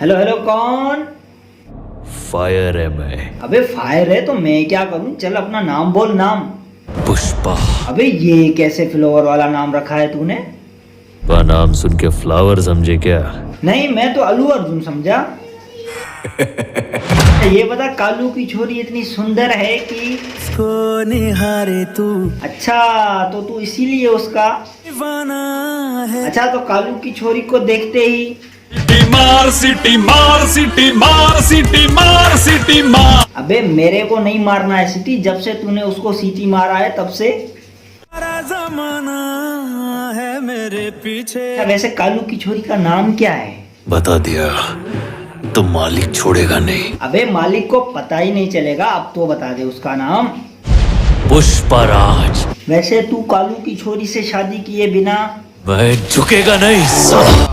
Hello hello, कौन? Fire है मैं। अबे फायर है तो मैं क्या करूं? चल अपना नाम बोल, नाम। पुष्पा। अबे ये कैसे फ्लावर वाला नाम रखा है तूने? का नाम सुन के फ्लावर समझे क्या? नहीं, मैं तो अल्लू अर्जुन समझा। ये बता, कालू की छोरी इतनी सुंदर है कि इसको निहारे तू अच्छा, तो तू इसीलिए उसका दीवाना है। अच्छा, तो कालू की छोरी को देखते ही सिटी मार सिटी मार सिटी मार सिटी मार सिटी मार। अबे मेरे को नहीं मारना है सीटी, जब से तूने उसको सीटी मारा है तब से। सारा जमाना है मेरे पीछे। वैसे कालू की छोरी का नाम क्या है? बता दिया तो मालिक छोड़ेगा नहीं। अबे मालिक को पता ही नहीं चलेगा, अब तो बता दे उसका नाम। पुष्पराज। वैसे तू कालू की छोरी से शादी किए बिना मैं झुकेगा नहीं साला।